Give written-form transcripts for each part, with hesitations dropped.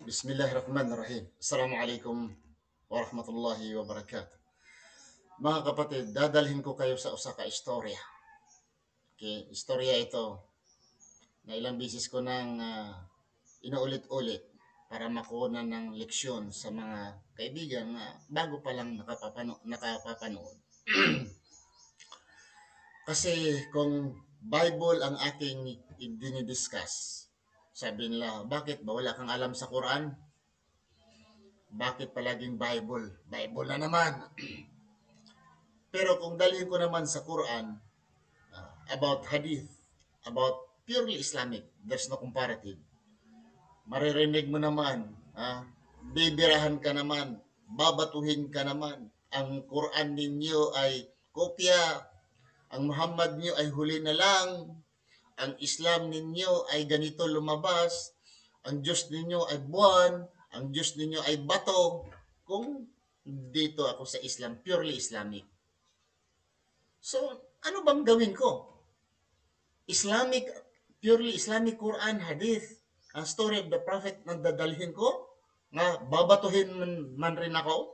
Bismillahirrahmanirrahim. Assalamualaikum warahmatullahi wabarakatuh. Mga kapatid, dadalhin ko kayo sa usa ka istorya. Okay, istorya ito na ilang bisis ko nang inuulit-ulit para makuha ng leksyon sa mga kaibigan na bago pa lang nakapapanood. Kasi kung Bible ang aking dinidiscuss, sabi nila, bakit ba wala kang alam sa Quran? Bakit palaging Bible? Bible na naman. Pero kung dalhin ko naman sa Quran, about hadith, about purely Islamic, there's no comparative. Maririnig mo naman, bibirahan ka naman, babatuhin ka naman. Ang Quran ninyo ay kopya, ang Muhammad niyo ay huli na lang, ang Islam ninyo ay ganito lumabas, ang Diyos ninyo ay buwan, ang Diyos ninyo ay bato. Kung dito ako sa Islam, purely Islamic. So, ano bang gawin ko? Islamic, purely Islamic Quran, Hadith, ang story of the Prophet na dadalhin ko, nga babatuhin man rin ako,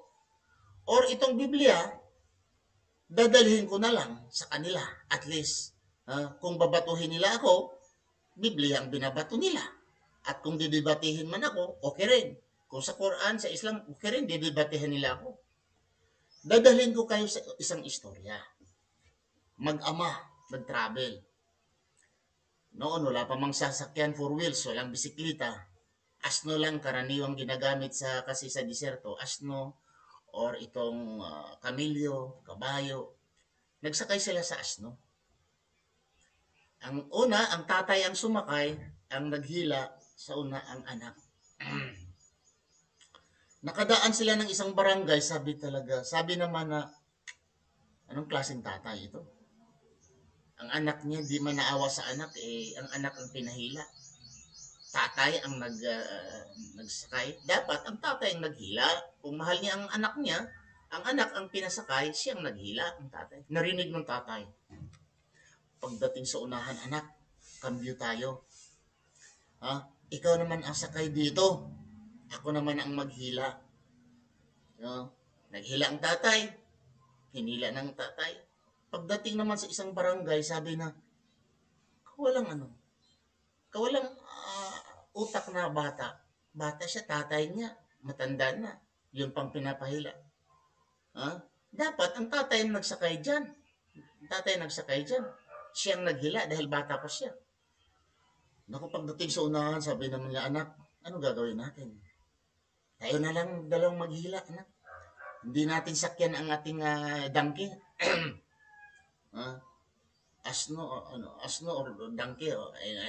or itong Biblia, dadalhin ko na lang sa kanila, at least. Kung babatuhin nila ako, Biblia ang binabato nila. At kung didibatihin man ako, okay rin. Kung sa Quran, sa Islam, okay rin, didibatihin nila ako. Dadalhin ko kayo sa isang istorya. Mag-ama, nag-travel. Noon, wala pa mang sasakyan four wheels, walang bisikleta. Asno lang karaniwang ginagamit kasi sa diserto. Asno or itong kamilyo, kabayo. Nagsakay sila sa asno. Ang una, ang tatay ang sumakay, ang naghila, sa una ang anak. Nakadaan sila ng isang barangay, sabi naman na, anong klaseng tatay ito? Ang anak niya, di man naawa sa anak, ang anak ang pinahila. Tatay ang nagsakay. Dapat ang tatay ang naghila. Kung mahal niya ang anak niya, ang anak ang pinasakay, siyang naghila, ang tatay. Narinig ng tatay. Pagdating sa unahan, anak, kambyo tayo. Ikaw naman ang sakay dito. Ako naman ang maghila. Naghila ang tatay. Hinila ng tatay. Pagdating naman sa isang barangay, sabi na, kawalang utak na bata. Bata siya, tatay niya, matanda na. Yun pang pinapahila. Dapat ang tatay ang nagsakay dyan. Siyang naghila dahil bata pa siya. Naku, pagdating sa unahan, sabi naman niya, anak, ano gagawin natin? Tayo na lang dalawang maghila, anak. Hindi natin sakyan ang ating donkey. Asno or donkey.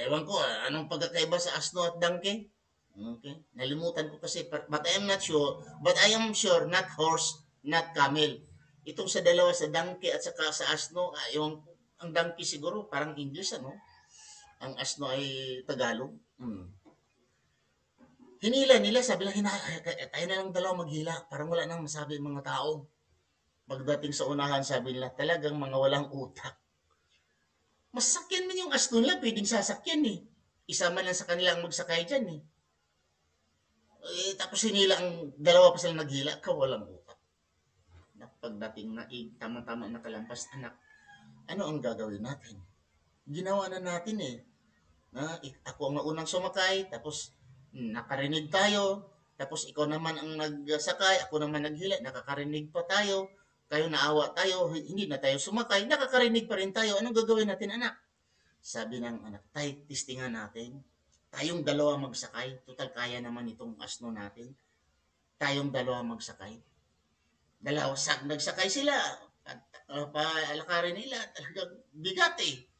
Ewan ko, anong pagkakaiba sa asno at donkey? Okay. Nalimutan ko kasi, but I am not sure. But I am sure, not horse, not camel. Itong sa dalawa, sa donkey at saka sa asno, ang donkey siguro, parang English, ano? Ang asno ay Tagalog. Hinila nila, sabi lang, tayo na lang dalawa maghila. Parang wala nang masabi ang mga tao. Pagdating sa unahan, sabi nila, talagang mga walang utak. Masakyan man yung asno nila, pwedeng sasakyan eh. Isa man lang sa kanila ang magsakay dyan eh. Tapos hinila ang dalawa pa sila naghila, kawalang utak. Pagdating na tama-tama nakalampas, anak, ano ang gagawin natin? Ginawa na natin eh. Ako ang unang sumakay, tapos nakarinig tayo, tapos ikaw naman ang nagsakay, ako naman naghila, nakakarinig pa tayo, kayo naawa tayo, hindi na tayo sumakay, nakakarinig pa rin tayo, anong gagawin natin, anak? Sabi ng anak, tayo, testingan natin, tayong dalawa magsakay, total kaya naman itong asno natin, tayong dalawa magsakay. Nagsakay sila, at palakarin nila, talagang bigat eh.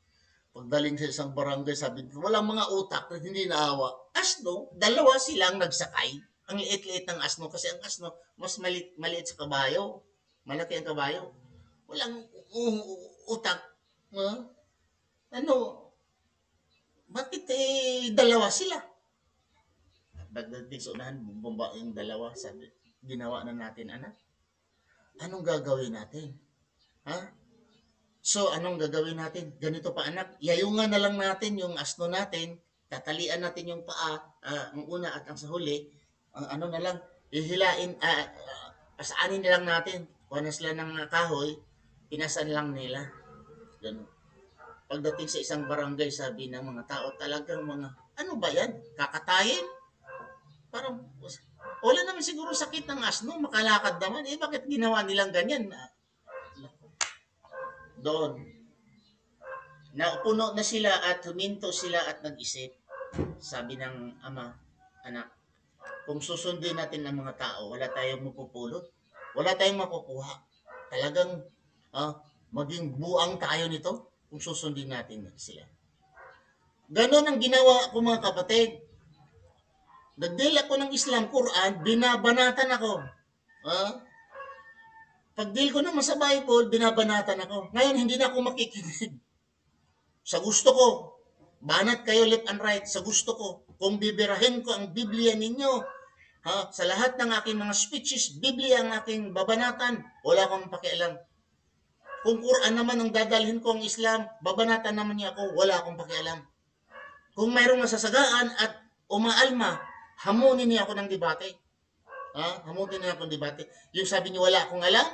Pagdaling sa isang barangay, sabi, walang mga utak na hindi naawa. Asno, dalawa silang nagsakay. Ang liit-liit ng asno kasi ang asno, mas maliit sa kabayo. Malaki ang kabayo. Walang utak. Ano, bakit dalawa sila? Pagdating sa unahan, bumba yung dalawa. Sabi, ginawa na natin, anak. Anong gagawin natin? So, anong gagawin natin? Ganito pa anak, yayungan na lang natin yung asno natin, tatalian natin yung paa, ang una at ang sa huli, Ang ano na lang, ihilain, pasaanin na lang natin. Kuha na sila ng kahoy, pinasan lang nila. Ganun. Pagdating sa isang barangay, sabi ng mga tao, talagang mga, ano ba yan? Kakatayin? Parang, wala naman siguro sakit ng asno, makalakad naman. Eh, bakit ginawa nilang ganyan? Doon, napuno na sila at huminto sila at nag-isip. Sabi ng ama, anak, kung susundin natin ang mga tao, wala tayong mapupulot. Wala tayong makukuha. Talagang ah, maging buang tayo nito kung susundin natin sila. Ganon ang ginawa ko mga kapatid. Nagdil ako ng Islam Quran, binabanatan ako. Ah, pag deal ko naman sa Bible, binabanatan ako. Ngayon, hindi na ako makikinig. Sa gusto ko, banat kayo left and right, sa gusto ko. Kung bibirahin ko ang Biblia ninyo, sa lahat ng aking mga speeches, Biblia ang aking babanatan, wala akong pakialam. Kung Quran naman ang dadalhin ko ang Islam, babanatan naman niya ako, wala akong pakialam. Kung mayroong masasagaan at umaalma, hamunin niya ako ng debate. Hamunin niya ako ng debate. Yung sabi niyo wala akong alam,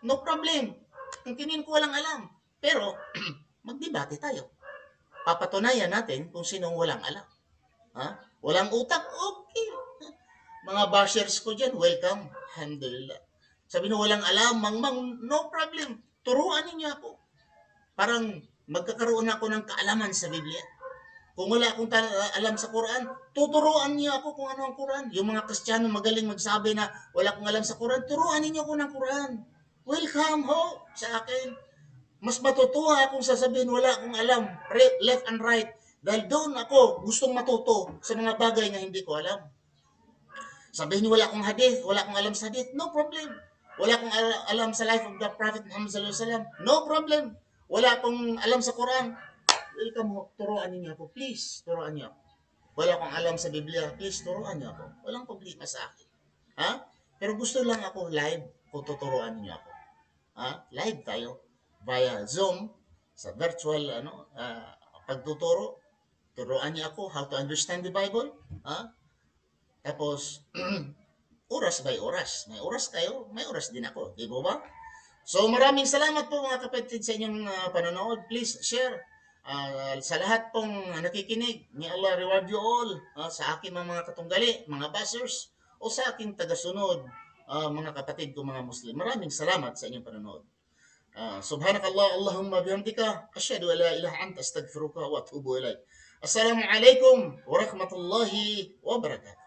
no problem. Tinginin ko walang alam. Pero, magdebate tayo. Papatunayan natin kung sinong walang alam. Walang utak? Okay. Mga bashers ko dyan, welcome. Alhamdulillah. Sabi na walang alam, mangmang, no problem. Turuan ninyo ako. Parang magkakaroon ako ng kaalaman sa Biblia. Kung wala akong alam sa Quran, tuturuan niyo ako kung ano ang Quran. Yung mga Kristiyano magaling magsabi na wala akong alam sa Quran, turuan ninyo ako ng Quran. Welcome ho sa akin. Mas matutuwa akong sasabihin wala akong alam, left and right. Dahil doon ako gustong matuto sa mga bagay na hindi ko alam. Sabihin niyo wala akong hadith, wala akong alam sa hadith, no problem. Wala akong alam sa life of the Prophet Muhammad sallallahu alaihi wasallam, no problem. Wala akong alam sa Quran, welcome ho, turuan niyo ako, please, turuan niyo ako. Wala akong alam sa Biblia, please, turuan niyo ako. Walang problema sa akin. Pero gusto lang ako live kung tuturuan niyo ako. Live tayo via Zoom sa virtual pagtuturo. Turuan niyo ako how to understand the Bible. Tapos oras by oras. May oras kayo, may oras din ako. Di ba? So maraming salamat po mga kapatid sa inyong panonood. Please share. Sa lahat pong nakikinig, may Allah reward you all sa aking mga katunggali, mga bashers, o sa aking tagasunod, mga kapatid ko mga Muslim. Maraming salamat sa inyong panonood. Subhanakallah, Allahumma bihamdika, asyhadu an la ilaha anta astaghfiruka wa atubu ilaik. Assalamu alaikum warahmatullahi wabarakatuh.